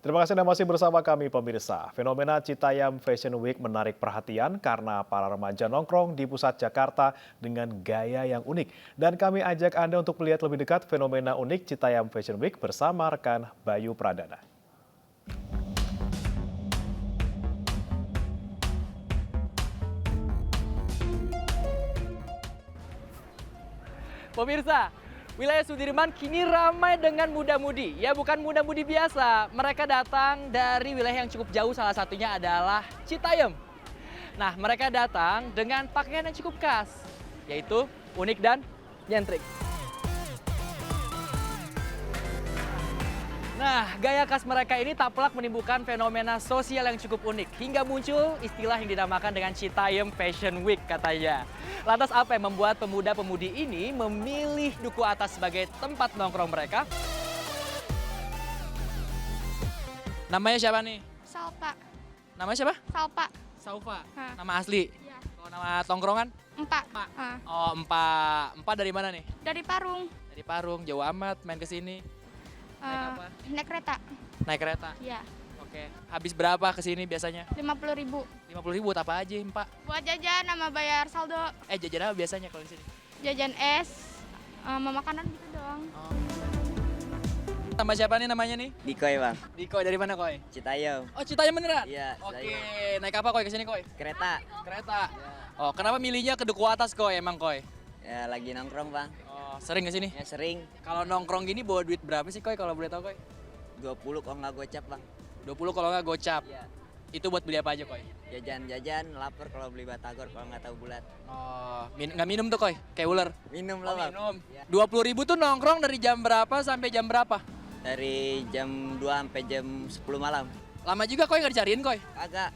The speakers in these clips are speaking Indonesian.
Terima kasih Anda masih bersama kami pemirsa. Fenomena Citayam Fashion Week menarik perhatian karena para remaja nongkrong di pusat Jakarta dengan gaya yang unik. Dan kami ajak Anda untuk melihat lebih dekat fenomena unik Citayam Fashion Week bersama rekan Bayu Pradana. Pemirsa, wilayah Sudirman kini ramai dengan muda-mudi. Ya bukan muda-mudi biasa, mereka datang dari wilayah yang cukup jauh, salah satunya adalah Citayam. Nah, mereka datang dengan pakaian yang cukup khas, yaitu unik dan nyentrik. Nah, gaya khas mereka ini tak pelak menimbulkan fenomena sosial yang cukup unik, hingga muncul istilah yang dinamakan dengan Citayam Fashion Week katanya. Lantas apa yang membuat pemuda-pemudi ini memilih Duku Atas sebagai tempat nongkrong mereka? Namanya siapa nih? Salpa. Namanya siapa? Salpa. Saufa. Hah. Nama asli? Iya. Kalau nama tongkrongan? Empat. Empa. Hah. Oh, Empa dari mana nih? Dari Parung. Dari Parung, jauh amat main ke sini. Naik apa? Naik kereta. Naik kereta. Iya. Oke. Habis berapa ke sini biasanya? 50.000. 50.000 apa aja, Empa? Buat jajan sama bayar saldo. Jajan apa biasanya kalau di sini? Jajan es, sama makanan gitu doang. Oh. Sama siapa nih namanya nih? Dikoy bang, Diko, dari mana Koy? Citayam. Oh, Citayam beneran? Iya, Oke, Citayam. naik apa Koy ke sini Koy? Kereta. Kereta. Oh, kenapa milihnya ke Duku Atas Koy emang Koy? Ya lagi nongkrong bang. Oh, sering ke sini? Ya sering. Kalau nongkrong gini bawa duit berapa sih Koy kalau boleh tahu Koy? 20 kalau nggak gocap bang. 20 kalau nggak gocap. Iya. Itu buat beli apa aja Koy? Jajan-jajan, lapar kalau beli batagor kalau nggak tahu bulat. Oh, nggak minum tuh Koy? Kayak ular? Minum Oh, lah bang. minum. Iya. 20.000 tuh nongkrong dari jam berapa sampai jam berapa? Dari jam 2 sampai jam 10 malam. Lama juga Koy nggak dicariin Koy? Agak.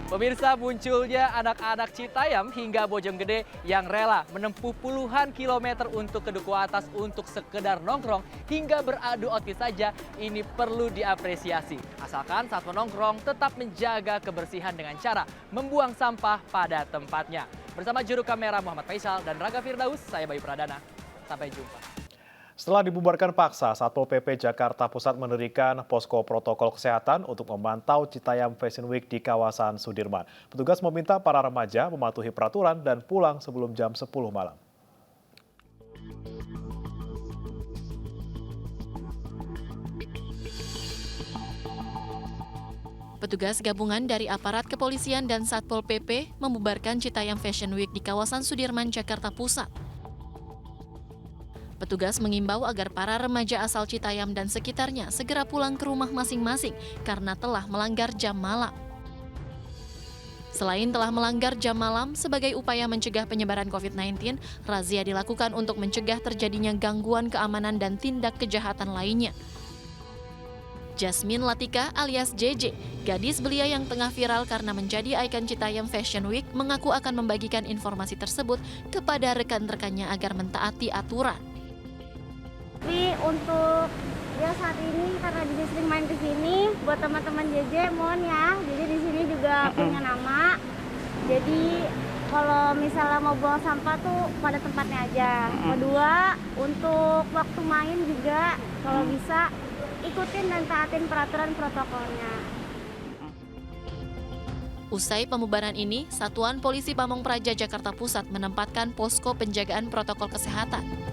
Pemirsa, munculnya anak-anak Citayam hingga Bojonggede yang rela menempuh puluhan kilometer untuk ke Duku Atas untuk sekedar nongkrong hingga beradu outfit saja, ini perlu diapresiasi. Asalkan saat menongkrong tetap menjaga kebersihan dengan cara membuang sampah pada tempatnya. Bersama juru kamera Muhammad Faisal dan Raga Firdaus, saya Bayu Pradana. Sampai jumpa. Setelah dibubarkan paksa, Satpol PP Jakarta Pusat mendirikan posko protokol kesehatan untuk memantau Citayam Fashion Week di kawasan Sudirman. Petugas meminta para remaja mematuhi peraturan dan pulang sebelum jam 10 malam. Petugas gabungan dari aparat kepolisian dan Satpol PP membubarkan Citayam Fashion Week di kawasan Sudirman, Jakarta Pusat. Petugas mengimbau agar para remaja asal Citayam dan sekitarnya segera pulang ke rumah masing-masing karena telah melanggar jam malam. Selain telah melanggar jam malam, sebagai upaya mencegah penyebaran COVID-19, razia dilakukan untuk mencegah terjadinya gangguan keamanan dan tindak kejahatan lainnya. Jasmine Latika alias JJ, gadis belia yang tengah viral karena menjadi ikon Citayam Fashion Week, mengaku akan membagikan informasi tersebut kepada rekan-rekannya agar mentaati aturan. Tapi untuk ya saat ini karena jadi sering main ke sini, buat teman-teman JJ mohon ya, jadi di sini juga punya nama. Jadi kalau misalnya mau buang sampah tuh pada tempatnya aja. Kedua, untuk waktu main juga kalau bisa ikutin dan taatin peraturan protokolnya. Usai pembubaran ini, Satuan Polisi Pamong Praja Jakarta Pusat menempatkan posko penjagaan protokol kesehatan.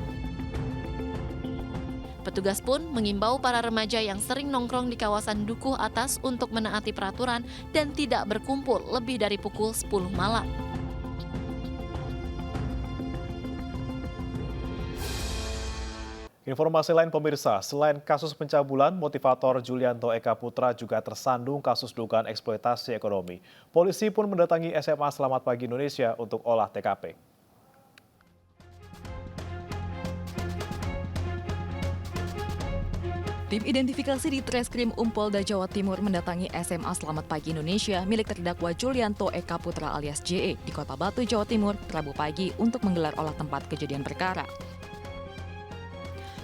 Petugas pun mengimbau para remaja yang sering nongkrong di kawasan Duku Atas untuk menaati peraturan dan tidak berkumpul lebih dari pukul 10 malam. Informasi lain pemirsa, selain kasus pencabulan, motivator Julianto Eka Putra juga tersandung kasus dugaan eksploitasi ekonomi. Polisi pun mendatangi SMA Selamat Pagi Indonesia untuk olah TKP. Tim identifikasi di Treskrim Polda Jawa Timur mendatangi SMA Selamat Pagi Indonesia milik terdakwa Julianto Eka Putra alias JE di Kota Batu, Jawa Timur, Rabu pagi untuk menggelar olah tempat kejadian perkara.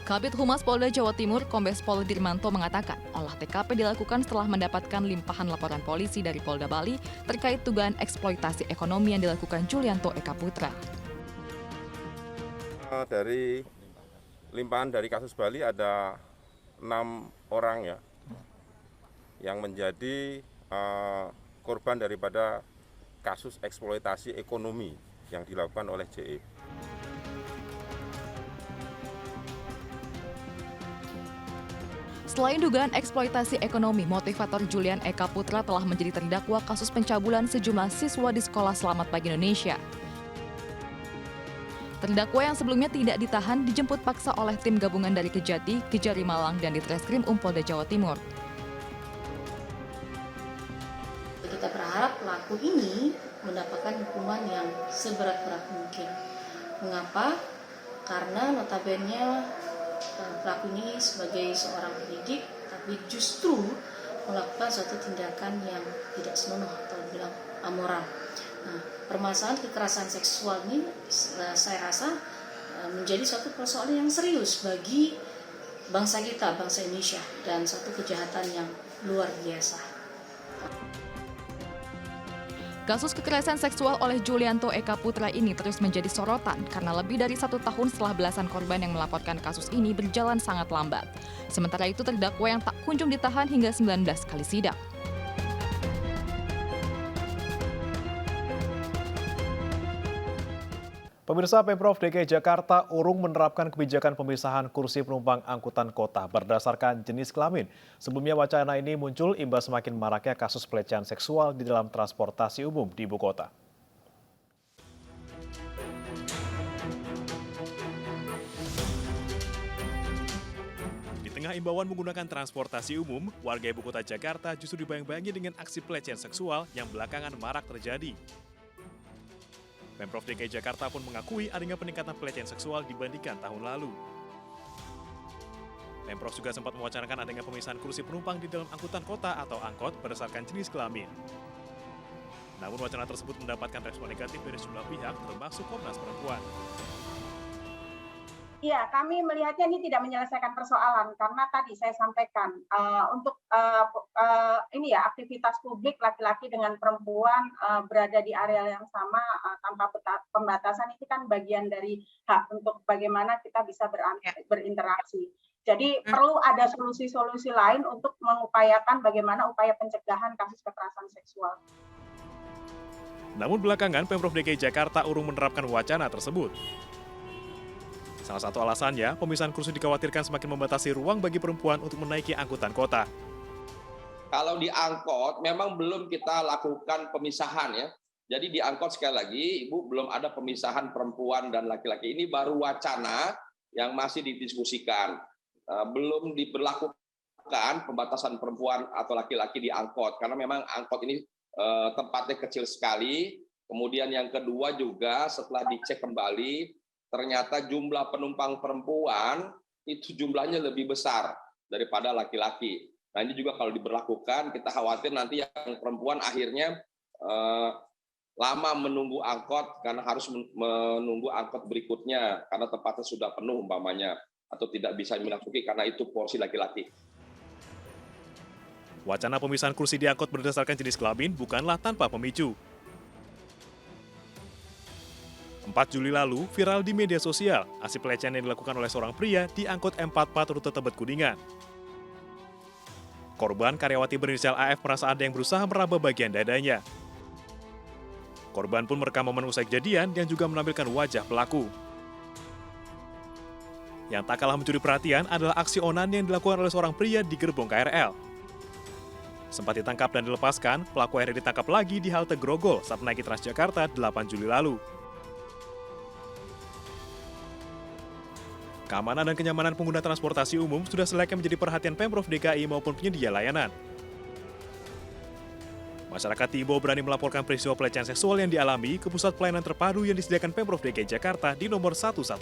Kabid Humas Polda Jawa Timur, Kombes Pol Dirmanto mengatakan, olah TKP dilakukan setelah mendapatkan limpahan laporan polisi dari Polda Bali terkait dugaan eksploitasi ekonomi yang dilakukan Julianto Eka Putra. Dari limpahan dari kasus Bali ada 6 orang ya, yang menjadi korban daripada kasus eksploitasi ekonomi yang dilakukan oleh JE. Selain dugaan eksploitasi ekonomi, motivator Julian Eka Putra telah menjadi terdakwa kasus pencabulan sejumlah siswa di Sekolah Selamat Pagi Indonesia. Terdakwa yang sebelumnya tidak ditahan dijemput paksa oleh tim gabungan dari Kejati, Kejari Malang, dan Ditreskrim Polda Jawa Timur. Kita berharap pelaku ini mendapatkan hukuman yang seberat-berat mungkin. Mengapa? Karena notabene pelaku ini sebagai seorang pendidik, tapi justru melakukan suatu tindakan yang tidak senonoh atau bilang amoral. Nah, permasalahan kekerasan seksual ini saya rasa menjadi suatu persoalan yang serius bagi bangsa kita, bangsa Indonesia, dan suatu kejahatan yang luar biasa. Kasus kekerasan seksual oleh Julianto Eka Putra ini terus menjadi sorotan karena lebih dari 1 tahun setelah belasan korban yang melaporkan kasus ini berjalan sangat lambat. Sementara itu terdakwa yang tak kunjung ditahan hingga 19 kali sidang. Pemirsa, Pemprov DKI Jakarta urung menerapkan kebijakan pemisahan kursi penumpang angkutan kota berdasarkan jenis kelamin. Sebelumnya wacana ini muncul imbas semakin maraknya kasus pelecehan seksual di dalam transportasi umum di ibu kota. Di tengah imbauan menggunakan transportasi umum, warga ibu kota Jakarta justru dibayang-bayangi dengan aksi pelecehan seksual yang belakangan marak terjadi. Pemprov DKI Jakarta pun mengakui adanya peningkatan pelecehan seksual dibandingkan tahun lalu. Pemprov juga sempat mewacanakan adanya pemisahan kursi penumpang di dalam angkutan kota atau angkot berdasarkan jenis kelamin. Namun wacana tersebut mendapatkan respon negatif dari sejumlah pihak, termasuk Komnas Perempuan. Iya, kami melihatnya ini tidak menyelesaikan persoalan karena tadi saya sampaikan untuk ini ya aktivitas publik laki-laki dengan perempuan berada di area yang sama tanpa pembatasan itu kan bagian dari hak untuk bagaimana kita bisa berinteraksi. Jadi perlu ada solusi-solusi lain untuk mengupayakan bagaimana upaya pencegahan kasus kekerasan seksual. Namun belakangan Pemprov DKI Jakarta urung menerapkan wacana tersebut. Salah satu alasannya, pemisahan kursi dikhawatirkan semakin membatasi ruang bagi perempuan untuk menaiki angkutan kota. Kalau di angkot, memang belum kita lakukan pemisahan ya. Jadi di angkot sekali lagi, Ibu belum ada pemisahan perempuan dan laki-laki. Ini baru wacana yang masih didiskusikan. Belum diberlakukan pembatasan perempuan atau laki-laki di angkot. Karena memang angkot ini tempatnya kecil sekali. Kemudian yang kedua juga setelah dicek kembali, ternyata jumlah penumpang perempuan itu jumlahnya lebih besar daripada laki-laki. Nah ini juga kalau diberlakukan, kita khawatir nanti yang perempuan akhirnya lama menunggu angkot karena harus menunggu angkot berikutnya karena tempatnya sudah penuh umpamanya atau tidak bisa dimasuki karena itu porsi laki-laki. Wacana pemisahan kursi di angkot berdasarkan jenis kelamin bukanlah tanpa pemicu. 4 Juli lalu, viral di media sosial, aksi pelecehan yang dilakukan oleh seorang pria di angkot M44 rute Tebet Kuningan. Korban karyawati berinisial AF merasa ada yang berusaha meraba bagian dadanya. Korban pun merekam momen usai kejadian dan juga menampilkan wajah pelaku. Yang tak kalah mencuri perhatian adalah aksi onan yang dilakukan oleh seorang pria di gerbong KRL. Sempat ditangkap dan dilepaskan, pelaku akhirnya ditangkap lagi di halte Grogol saat menaiki Transjakarta 8 Juli lalu. Keamanan dan kenyamanan pengguna transportasi umum sudah selayaknya menjadi perhatian Pemprov DKI maupun penyedia layanan. Masyarakat diimbau berani melaporkan peristiwa pelecehan seksual yang dialami ke pusat pelayanan terpadu yang disediakan Pemprov DKI Jakarta di nomor 112.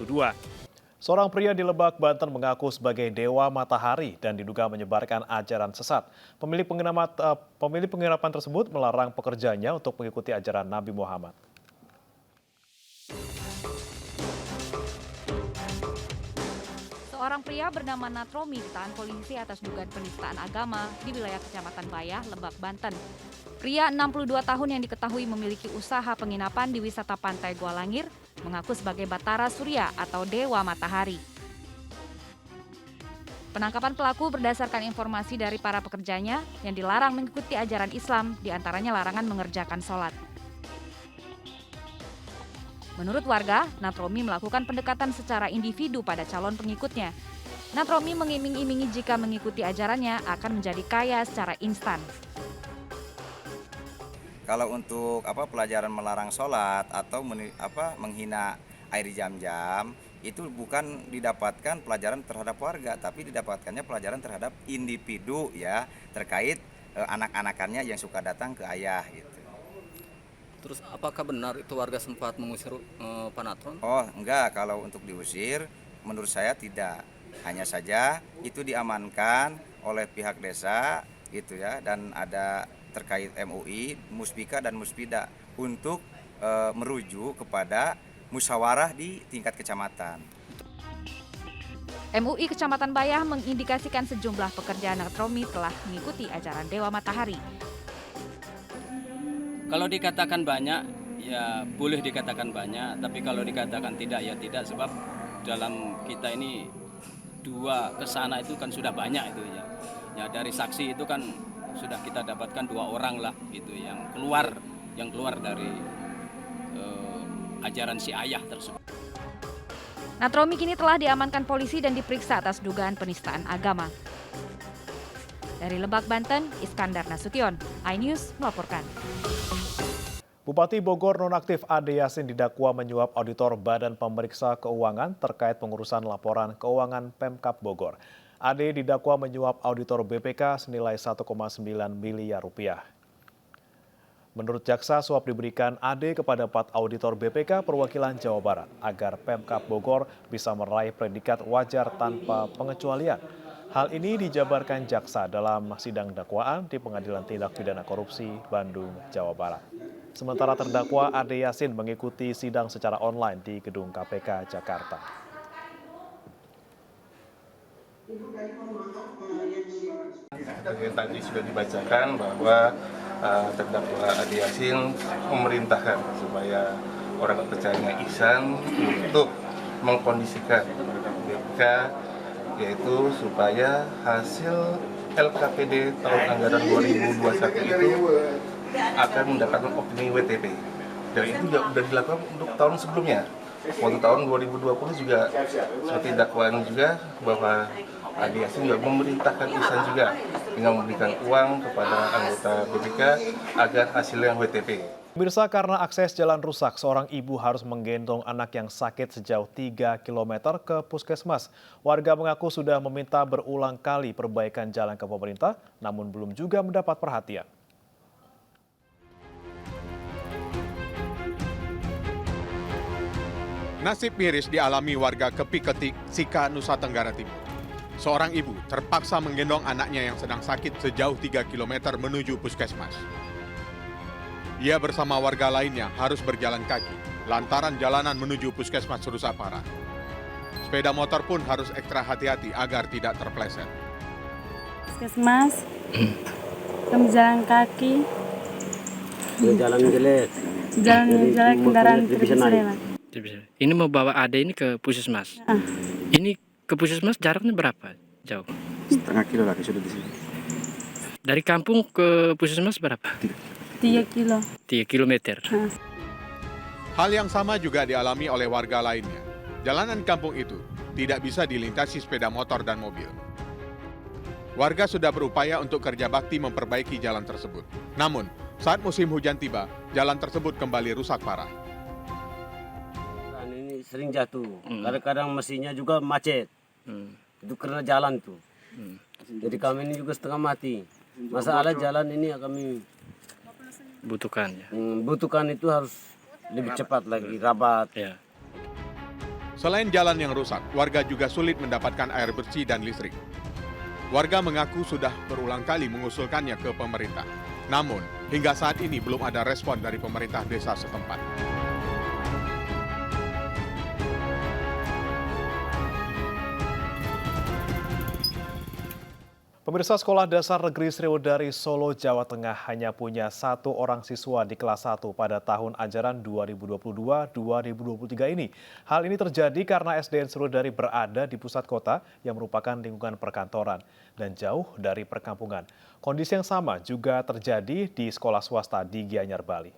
Seorang pria di Lebak, Banten mengaku sebagai dewa matahari dan diduga menyebarkan ajaran sesat. Pemilik penginapan tersebut melarang pekerjanya untuk mengikuti ajaran Nabi Muhammad. Seorang pria bernama Natromi ditahan polisi atas dugaan penistaan agama di wilayah Kecamatan Bayah, Lebak, Banten. Pria 62 tahun yang diketahui memiliki usaha penginapan di wisata pantai Gua Langir mengaku sebagai Batara Surya atau Dewa Matahari. Penangkapan pelaku berdasarkan informasi dari para pekerjanya yang dilarang mengikuti ajaran Islam, diantaranya larangan mengerjakan sholat. Menurut warga, Natromi melakukan pendekatan secara individu pada calon pengikutnya. Natromi mengiming-imingi jika mengikuti ajarannya akan menjadi kaya secara instan. Kalau untuk pelajaran melarang sholat atau menghina air jam-jam, itu bukan didapatkan pelajaran terhadap warga, tapi didapatkannya pelajaran terhadap individu ya, terkait anak-anakannya yang suka datang ke ayah gitu. Terus apakah benar itu warga sempat mengusir Pak Natron? Oh enggak, kalau untuk diusir menurut saya tidak. Hanya saja itu diamankan oleh pihak desa gitu ya, dan ada terkait MUI, Muspika dan Muspida untuk merujuk kepada musyawarah di tingkat kecamatan. MUI Kecamatan Bayah mengindikasikan sejumlah pekerja Natromi telah mengikuti ajaran Dewa Matahari. Kalau dikatakan banyak, ya boleh dikatakan banyak, tapi kalau dikatakan tidak, ya tidak, sebab dalam kita ini dua kesana itu kan sudah banyak itu ya. Ya dari saksi itu kan sudah kita dapatkan 2 orang lah itu yang keluar dari ajaran si ayah tersebut. Natromi kini telah diamankan polisi dan diperiksa atas dugaan penistaan agama. Dari Lebak, Banten, Iskandar Nasution, iNews melaporkan. Bupati Bogor nonaktif Ade Yasin didakwa menyuap auditor Badan Pemeriksa Keuangan terkait pengurusan laporan keuangan Pemkab Bogor. Ade didakwa menyuap auditor BPK senilai 1,9 miliar rupiah. Menurut jaksa, suap diberikan Ade kepada 4 auditor BPK perwakilan Jawa Barat agar Pemkab Bogor bisa meraih predikat wajar tanpa pengecualian. Hal ini dijabarkan jaksa dalam sidang dakwaan di Pengadilan Tindak Pidana Korupsi Bandung, Jawa Barat. Sementara terdakwa Ade Yasin mengikuti sidang secara online di Gedung KPK Jakarta. Tadi sudah dibacakan bahwa terdakwa Ade Yasin memerintahkan supaya orang kepercayaannya Ihsan untuk mengkondisikan BPK, yaitu supaya hasil LKPD tahun anggaran 2021 itu akan mendapatkan opini WTP. Dan itu juga sudah dilakukan untuk tahun sebelumnya. Waktu tahun 2020 juga seperti dakwaan juga bahwa Ade Yasin juga memerintahkan Ihsan juga dengan memberikan uang kepada anggota BPK agar hasilnya WTP. Pemirsa, karena akses jalan rusak, seorang ibu harus menggendong anak yang sakit sejauh 3 km ke puskesmas. Warga mengaku sudah meminta berulang kali perbaikan jalan ke pemerintah, namun belum juga mendapat perhatian. Nasib miris dialami warga Kepiketik, Sika, Nusa Tenggara Timur. Seorang ibu terpaksa menggendong anaknya yang sedang sakit sejauh 3 km menuju puskesmas. Ia bersama warga lainnya harus berjalan kaki lantaran jalanan menuju puskesmas rusak parah. Sepeda motor pun harus ekstra hati-hati agar tidak terpleset. Puskesmas, kami jalan kaki. Jalan jelek. Jalan jelek, kendaraan tidak bisa lewat. Ini mau bawa Ade ini ke puskesmas. Ini ke puskesmas jaraknya berapa jauh? Setengah kilo lagi sudah di sini. Dari kampung ke puskesmas berapa? 3 kilo. 3 kilometer. Hal yang sama juga dialami oleh warga lainnya. Jalanan kampung itu tidak bisa dilintasi sepeda motor dan mobil. Warga sudah berupaya untuk kerja bakti memperbaiki jalan tersebut. Namun, saat musim hujan tiba, jalan tersebut kembali rusak parah. Ini sering jatuh. Kadang-kadang mesinnya juga macet. Itu karena jalan tuh. Jadi kami ini juga setengah mati. Masalah jalan ini kami butuhkan ya. Butuhkan itu harus lebih cepat lagi, rabat. Ya. Selain jalan yang rusak, warga juga sulit mendapatkan air bersih dan listrik. Warga mengaku sudah berulang kali mengusulkannya ke pemerintah. Namun, hingga saat ini belum ada respon dari pemerintah desa setempat. Pemirsa, Sekolah Dasar Negeri Sriwedari Solo, Jawa Tengah hanya punya 1 orang siswa di kelas 1 pada tahun ajaran 2022-2023 ini. Hal ini terjadi karena SDN Sriwedari berada di pusat kota yang merupakan lingkungan perkantoran dan jauh dari perkampungan. Kondisi yang sama juga terjadi di sekolah swasta di Gianyar, Bali.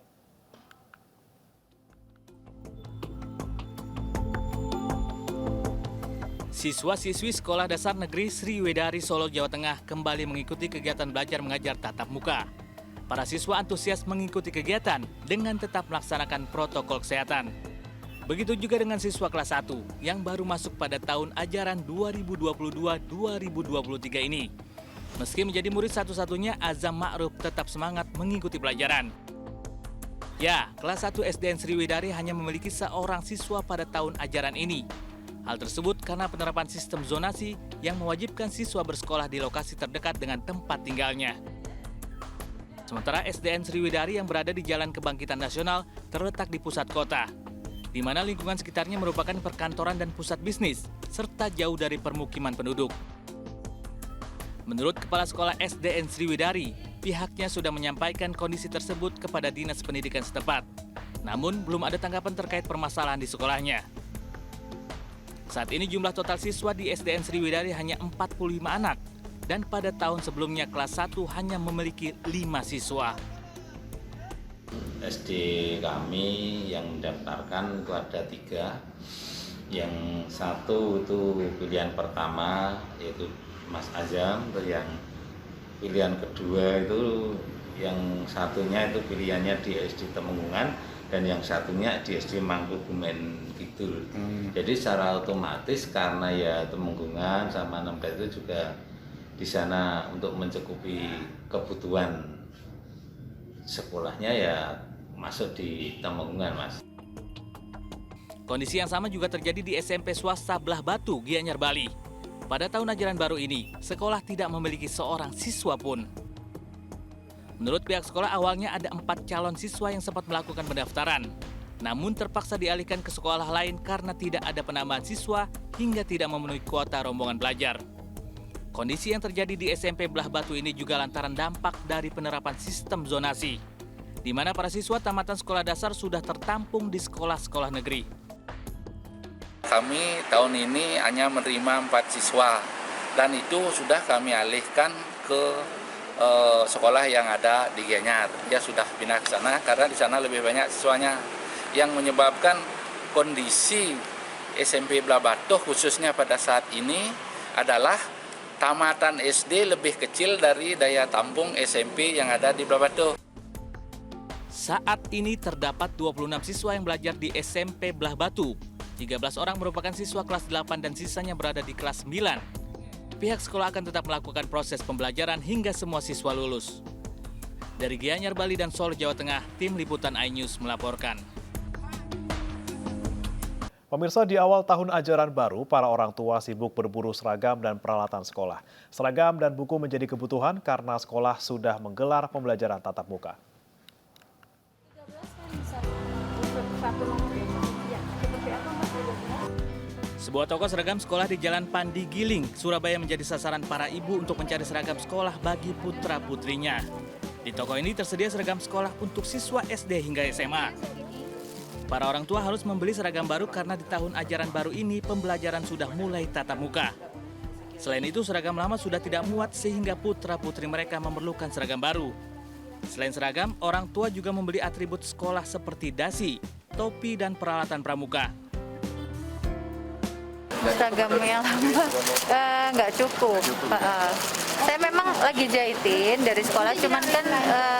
Siswa-siswi Sekolah Dasar Negeri Sriwedari Solo, Jawa Tengah kembali mengikuti kegiatan belajar mengajar tatap muka. Para siswa antusias mengikuti kegiatan dengan tetap melaksanakan protokol kesehatan. Begitu juga dengan siswa kelas 1 yang baru masuk pada tahun ajaran 2022-2023 ini. Meski menjadi murid satu-satunya, Azam Ma'ruf tetap semangat mengikuti pelajaran. Ya, kelas 1 SDN Sriwedari hanya memiliki seorang siswa pada tahun ajaran ini. Hal tersebut karena penerapan sistem zonasi yang mewajibkan siswa bersekolah di lokasi terdekat dengan tempat tinggalnya. Sementara SDN Sriwedari yang berada di Jalan Kebangkitan Nasional terletak di pusat kota, di mana lingkungan sekitarnya merupakan perkantoran dan pusat bisnis, serta jauh dari permukiman penduduk. Menurut Kepala Sekolah SDN Sriwedari, pihaknya sudah menyampaikan kondisi tersebut kepada Dinas Pendidikan setempat. Namun, belum ada tanggapan terkait permasalahan di sekolahnya. Saat ini jumlah total siswa di SDN Sriwedari hanya 45 anak, dan pada tahun sebelumnya kelas 1 hanya memiliki 5 siswa. SD kami yang mendaftarkan itu ada 3. Yang satu itu pilihan pertama, yaitu Mas Azam, yang pilihan kedua itu yang satunya itu pilihannya di SD Temenggungan, dan yang satunya di SD Mangkubumen Kidul. Jadi secara otomatis karena ya Temenggungan sama Nempel itu juga di sana untuk mencukupi kebutuhan sekolahnya ya masuk di Temenggungan, Mas. Kondisi yang sama juga terjadi di SMP swasta Belah Batu, Gianyar, Bali. Pada tahun ajaran baru ini, sekolah tidak memiliki seorang siswa pun. Menurut pihak sekolah, awalnya ada 4 calon siswa yang sempat melakukan pendaftaran. Namun terpaksa dialihkan ke sekolah lain karena tidak ada penambahan siswa hingga tidak memenuhi kuota rombongan belajar. Kondisi yang terjadi di SMP Belah Batu ini juga lantaran dampak dari penerapan sistem zonasi, di mana para siswa tamatan sekolah dasar sudah tertampung di sekolah-sekolah negeri. Kami tahun ini hanya menerima 4 siswa dan itu sudah kami alihkan ke sekolah yang ada di Gianyar. Dia sudah pindah ke sana karena di sana lebih banyak siswanya, yang menyebabkan kondisi SMP Belah Batu khususnya pada saat ini adalah tamatan SD lebih kecil dari daya tampung SMP yang ada di Belah Batu. Saat ini terdapat 26 siswa yang belajar di SMP Belah Batu. 13 orang merupakan siswa kelas 8 dan sisanya berada di kelas 9. Pihak sekolah akan tetap melakukan proses pembelajaran hingga semua siswa lulus. Dari Gianyar, Bali dan Solo, Jawa Tengah, tim liputan iNews melaporkan. Pemirsa, di awal tahun ajaran baru, para orang tua sibuk berburu seragam dan peralatan sekolah. Seragam dan buku menjadi kebutuhan karena sekolah sudah menggelar pembelajaran tatap muka. Sebuah toko seragam sekolah di Jalan Pandi Giling, Surabaya menjadi sasaran para ibu untuk mencari seragam sekolah bagi putra-putrinya. Di toko ini tersedia seragam sekolah untuk siswa SD hingga SMA. Para orang tua harus membeli seragam baru karena di tahun ajaran baru ini pembelajaran sudah mulai tatap muka. Selain itu, seragam lama sudah tidak muat sehingga putra-putri mereka memerlukan seragam baru. Selain seragam, orang tua juga membeli atribut sekolah seperti dasi, topi, dan peralatan pramuka. Seragam yang lama nggak cukup. Saya memang lagi jahitin dari sekolah, cuman kan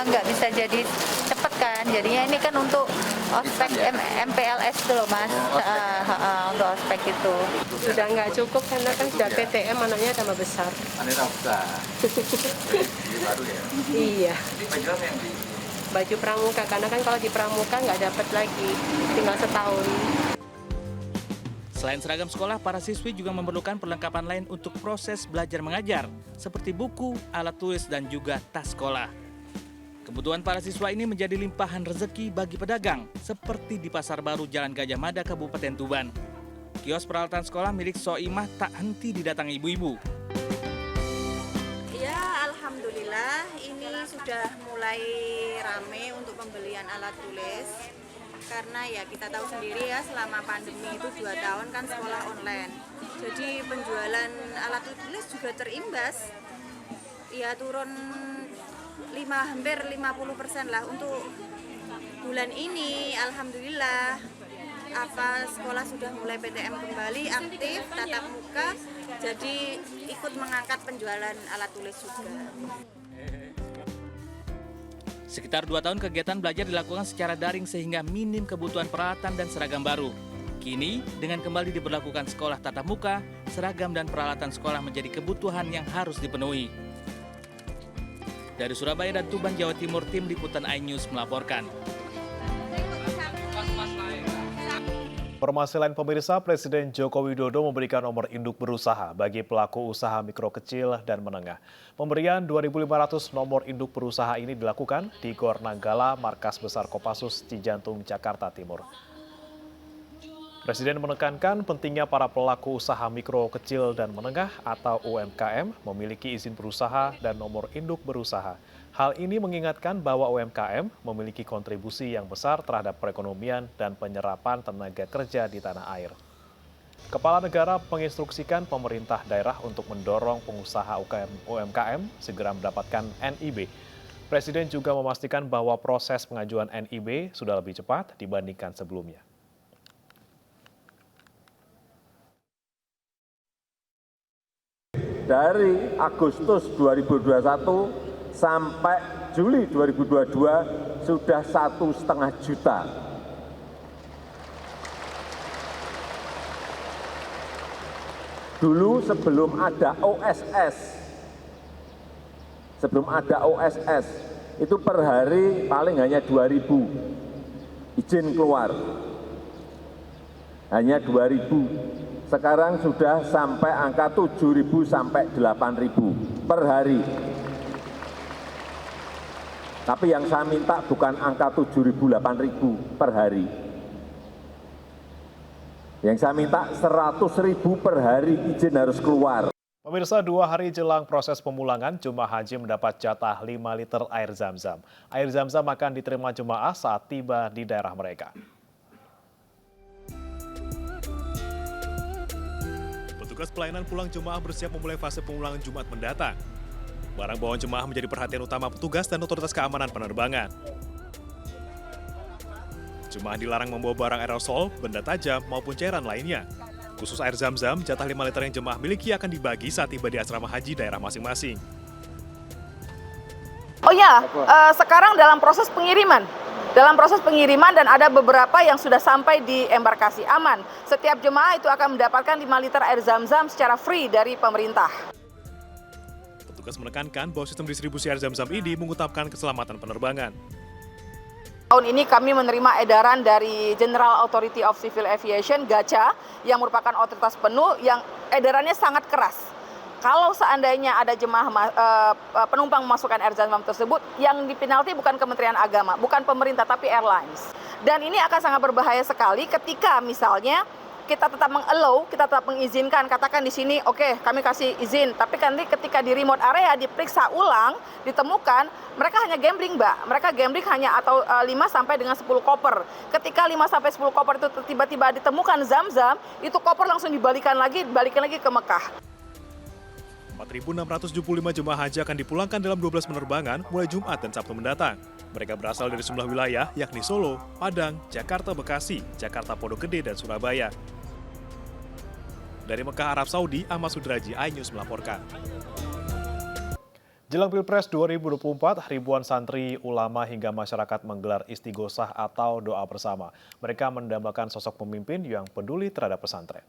nggak bisa jadi cepet kan. Jadinya ini kan untuk ospek MPLS itu loh, Mas. Untuk ospek itu. Sudah nggak cukup karena kan sudah PTM, anaknya tambah besar. Anaknya besar. Ini baru ya? Iya. Ini baju apa yang di? Baju pramuka, karena kan kalau di pramuka nggak dapat lagi, tinggal setahun. Selain seragam sekolah, para siswi juga memerlukan perlengkapan lain untuk proses belajar mengajar, seperti buku, alat tulis, dan juga tas sekolah. Kebutuhan para siswa ini menjadi limpahan rezeki bagi pedagang, seperti di Pasar Baru Jalan Gajah Mada, Kabupaten Tuban. Kios peralatan sekolah milik Soimah tak henti didatangi ibu-ibu. Iya, sudah mulai rame untuk pembelian alat tulis karena ya kita tahu sendiri ya selama pandemi itu 2 tahun kan sekolah online. Jadi penjualan alat tulis juga terimbas. Ya turun hampir 50% lah untuk bulan ini. Alhamdulillah sekolah sudah mulai PTM kembali aktif tatap muka, jadi ikut mengangkat penjualan alat tulis juga. Sekitar 2 tahun kegiatan belajar dilakukan secara daring sehingga minim kebutuhan peralatan dan seragam baru. Kini, dengan kembali diberlakukan sekolah tatap muka, seragam dan peralatan sekolah menjadi kebutuhan yang harus dipenuhi. Dari Surabaya dan Tuban, Jawa Timur, Tim Liputan iNews melaporkan. Informasi lain pemirsa, Presiden Joko Widodo memberikan nomor induk berusaha bagi pelaku usaha mikro kecil dan menengah. Pemberian 2.500 nomor induk berusaha ini dilakukan di Gor Nanggala, Markas Besar Kopassus Cijantung, Jakarta Timur. Presiden menekankan pentingnya para pelaku usaha mikro kecil dan menengah atau UMKM memiliki izin berusaha dan nomor induk berusaha. Hal ini mengingatkan bahwa UMKM memiliki kontribusi yang besar terhadap perekonomian dan penyerapan tenaga kerja di tanah air. Kepala Negara menginstruksikan pemerintah daerah untuk mendorong pengusaha UMKM segera mendapatkan NIB. Presiden juga memastikan bahwa proses pengajuan NIB sudah lebih cepat dibandingkan sebelumnya. Dari Agustus 2021 sampai Juli 2022 sudah 1,5 juta. Dulu sebelum ada OSS itu per hari paling hanya 2.000 izin keluar. Hanya 2.000. Sekarang sudah sampai angka 7.000 sampai 8.000 per hari. Tapi yang saya minta bukan angka 7.000, 8.000 per hari. Yang saya minta 100.000 per hari izin harus keluar. Pemirsa, 2 hari jelang proses pemulangan, jemaah haji mendapat jatah 5 liter air zam-zam. Air zam-zam akan diterima jemaah saat tiba di daerah mereka. Petugas pelayanan pulang jemaah bersiap memulai fase pemulangan Jumat mendatang. Barang bawaan jemaah menjadi perhatian utama petugas dan otoritas keamanan penerbangan. Jemaah dilarang membawa barang aerosol, benda tajam, maupun cairan lainnya. Khusus air zam-zam, jatah 5 liter yang jemaah miliki akan dibagi saat tiba di asrama haji daerah masing-masing. Oh ya, sekarang dalam proses pengiriman. Dan ada beberapa yang sudah sampai di embarkasi aman. Setiap jemaah itu akan mendapatkan 5 liter air zam-zam secara free dari pemerintah. Petugas menekankan bahwa sistem distribusi air zam-zam ini mengutamakan keselamatan penerbangan. Tahun ini kami menerima edaran dari General Authority of Civil Aviation, GACA, yang merupakan otoritas penuh yang edarannya sangat keras. Kalau seandainya ada jemaah penumpang memasukkan air zam-zam tersebut, yang dipinalti bukan Kementerian Agama, bukan pemerintah, tapi airlines. Dan ini akan sangat berbahaya sekali ketika misalnya kita tetap meng-allow, kita tetap mengizinkan, katakan di sini, oke, kami kasih izin, tapi nanti ketika di remote area diperiksa ulang, ditemukan, mereka hanya gambling, Mbak. Mereka gambling hanya atau 5 sampai dengan 10 koper. Ketika 5 sampai 10 koper itu tiba-tiba ditemukan zam-zam, itu koper langsung dibalikan lagi ke Mekah. 4.675 jemaah haji akan dipulangkan dalam 12 penerbangan mulai Jumat dan Sabtu mendatang. Mereka berasal dari sejumlah wilayah, yakni Solo, Padang, Jakarta Bekasi, Jakarta Pondok Gede, dan Surabaya. Dari Mekah, Arab Saudi, Ahmad Sudraji, iNews melaporkan. Jelang Pilpres 2024, ribuan santri, ulama hingga masyarakat menggelar istighosah atau doa bersama. Mereka mendambakan sosok pemimpin yang peduli terhadap pesantren.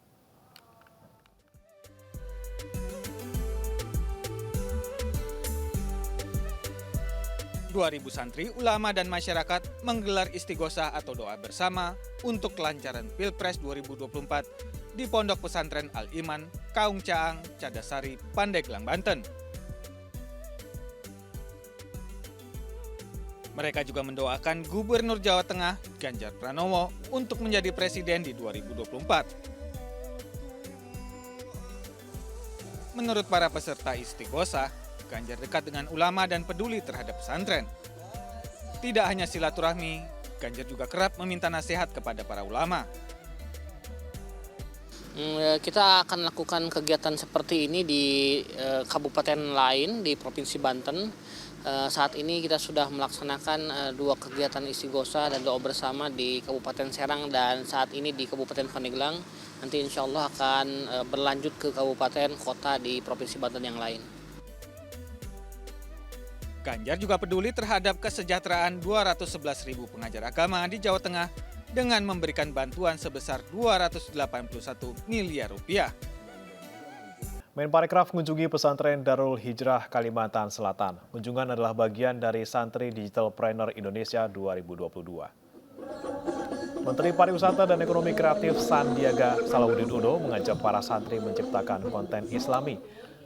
2.000 santri, ulama, dan masyarakat menggelar istighosah atau doa bersama untuk kelancaran Pilpres 2024 di Pondok Pesantren Al-Iman, Kaung Caang, Cadasari, Pandeglang, Banten. Mereka juga mendoakan Gubernur Jawa Tengah, Ganjar Pranowo, untuk menjadi presiden di 2024. Menurut para peserta istighosah, Ganjar dekat dengan ulama dan peduli terhadap pesantren. Tidak hanya silaturahmi, Ganjar juga kerap meminta nasihat kepada para ulama. Kita akan lakukan kegiatan seperti ini di kabupaten lain di Provinsi Banten. Saat ini kita sudah melaksanakan 2 kegiatan istighosa dan doa bersama di Kabupaten Serang dan saat ini di Kabupaten Pandeglang. Nanti insya Allah akan berlanjut ke kabupaten kota di Provinsi Banten yang lain. Ganjar juga peduli terhadap kesejahteraan 211.000 pengajar agama di Jawa Tengah dengan memberikan bantuan sebesar 281 miliar rupiah. Menparekraf mengunjungi pesantren Darul Hijrah Kalimantan Selatan. Kunjungan adalah bagian dari Santri Digitalpreneur Indonesia 2022. Menteri Pariwisata dan Ekonomi Kreatif Sandiaga Salahuddin Uno mengajak para santri menciptakan konten Islami.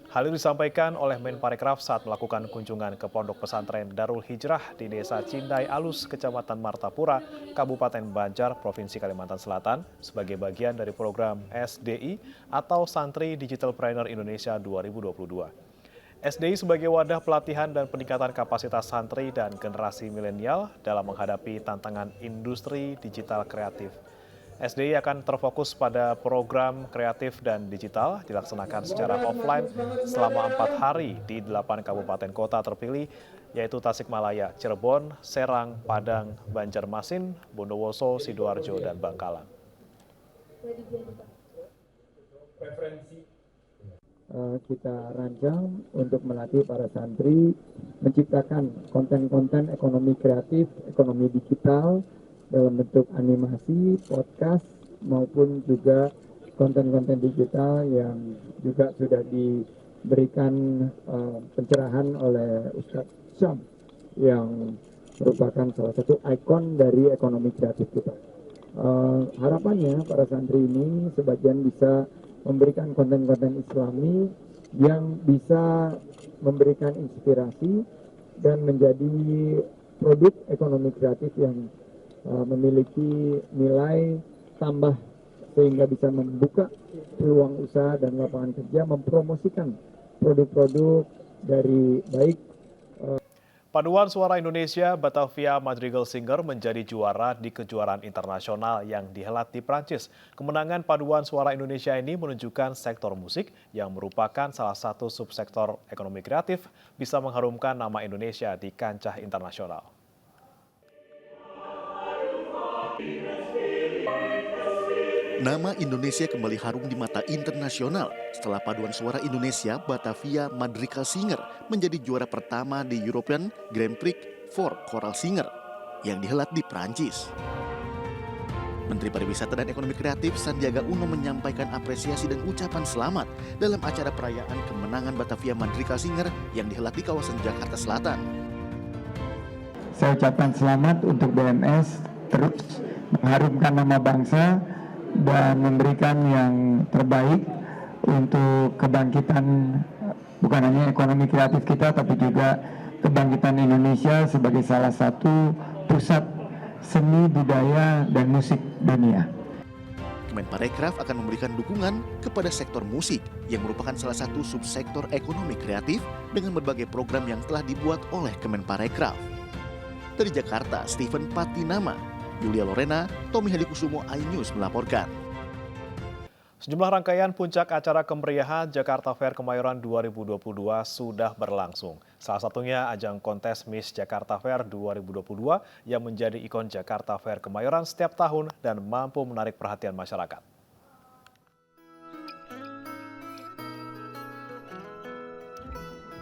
Hal itu disampaikan oleh Menparekraf saat melakukan kunjungan ke Pondok Pesantren Darul Hijrah di Desa Cindai Alus, Kecamatan Martapura, Kabupaten Banjar, Provinsi Kalimantan Selatan, sebagai bagian dari program SDI atau Santri Digitalpreneur Indonesia 2022. SDI sebagai wadah pelatihan dan peningkatan kapasitas santri dan generasi milenial dalam menghadapi tantangan industri digital kreatif. SDI akan terfokus pada program kreatif dan digital dilaksanakan secara offline selama 4 hari di 8 kabupaten kota terpilih, yaitu Tasikmalaya, Cirebon, Serang, Padang, Banjarmasin, Bondowoso, Sidoarjo, dan Bangkalan. Kita rancang untuk melatih para santri menciptakan konten-konten ekonomi kreatif, ekonomi digital, dalam bentuk animasi, podcast, maupun juga konten-konten digital yang juga sudah diberikan pencerahan oleh Ustadz Syam yang merupakan salah satu ikon dari ekonomi kreatif kita. Harapannya para santri ini sebagian bisa memberikan konten-konten Islami yang bisa memberikan inspirasi dan menjadi produk ekonomi kreatif yang memiliki nilai tambah sehingga bisa membuka peluang usaha dan lapangan kerja, mempromosikan produk-produk dari baik Paduan Suara Indonesia Batavia Madrigal Singer menjadi juara di kejuaraan internasional yang dihelat di Prancis. Kemenangan Paduan Suara Indonesia ini menunjukkan sektor musik yang merupakan salah satu subsektor ekonomi kreatif bisa mengharumkan nama Indonesia di kancah internasional. Nama Indonesia kembali harum di mata internasional setelah Paduan Suara Indonesia Batavia Madrigal Singer menjadi juara pertama di European Grand Prix for Choral Singer yang dihelat di Prancis. Menteri Pariwisata dan Ekonomi Kreatif Sandiaga Uno menyampaikan apresiasi dan ucapan selamat dalam acara perayaan kemenangan Batavia Madrigal Singer yang dihelat di kawasan Jakarta Selatan. Saya ucapkan selamat untuk BMS terus mengharumkan nama bangsa dan memberikan yang terbaik untuk kebangkitan bukan hanya ekonomi kreatif kita tapi juga kebangkitan Indonesia sebagai salah satu pusat seni, budaya, dan musik dunia. Kemenparekraf akan memberikan dukungan kepada sektor musik yang merupakan salah satu subsektor ekonomi kreatif dengan berbagai program yang telah dibuat oleh Kemenparekraf. Dari Jakarta, Stephen Patinama, Yulia Lorena, Tommy Hadikusumo, iNews melaporkan. Sejumlah rangkaian puncak acara kemeriahan Jakarta Fair Kemayoran 2022 sudah berlangsung. Salah satunya ajang kontes Miss Jakarta Fair 2022 yang menjadi ikon Jakarta Fair Kemayoran setiap tahun dan mampu menarik perhatian masyarakat.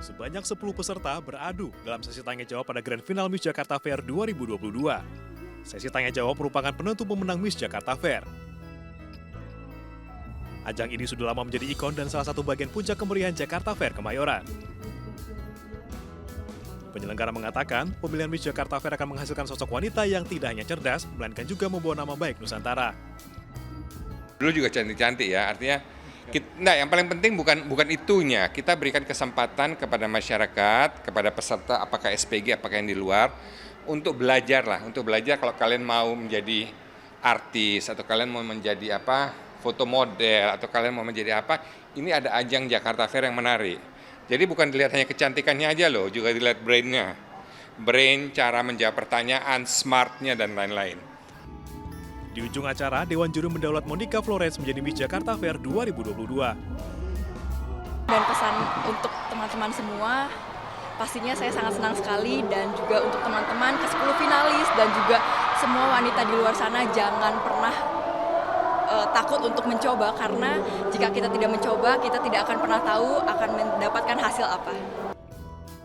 Sebanyak 10 peserta beradu dalam sesi tanya jawab pada Grand Final Miss Jakarta Fair 2022. Sesi tanya jawab merupakan penentu pemenang Miss Jakarta Fair. Ajang ini sudah lama menjadi ikon dan salah satu bagian puncak kemeriahan Jakarta Fair Kemayoran. Penyelenggara mengatakan, pemilihan Miss Jakarta Fair akan menghasilkan sosok wanita yang tidak hanya cerdas, melainkan juga membawa nama baik Nusantara. Dulu juga cantik-cantik ya, artinya yang paling penting bukan itunya. Kita berikan kesempatan kepada masyarakat, kepada peserta, apakah SPG, apakah yang di luar, untuk belajar kalau kalian mau menjadi artis atau kalian mau menjadi foto model atau kalian mau menjadi apa, ini ada ajang Jakarta Fair yang menarik. Jadi bukan dilihat hanya kecantikannya aja loh, juga dilihat brain-nya. Brain, cara menjawab pertanyaan, smart-nya, dan lain-lain. Di ujung acara, Dewan Juri mendaulat Monica Flores menjadi Miss Jakarta Fair 2022. Dan pesan untuk teman-teman semua, pastinya saya sangat senang sekali, dan juga untuk teman-teman ke-10 finalis dan juga semua wanita di luar sana, jangan pernah takut untuk mencoba, karena jika kita tidak mencoba, kita tidak akan pernah tahu akan mendapatkan hasil apa.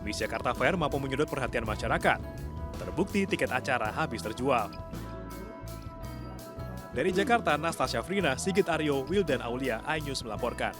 Miss Jakarta Fair mampu menyedot perhatian masyarakat. Terbukti tiket acara habis terjual. Dari Jakarta, Nastasia Frina, Sigit Aryo, Wildan Aulia, iNews melaporkan.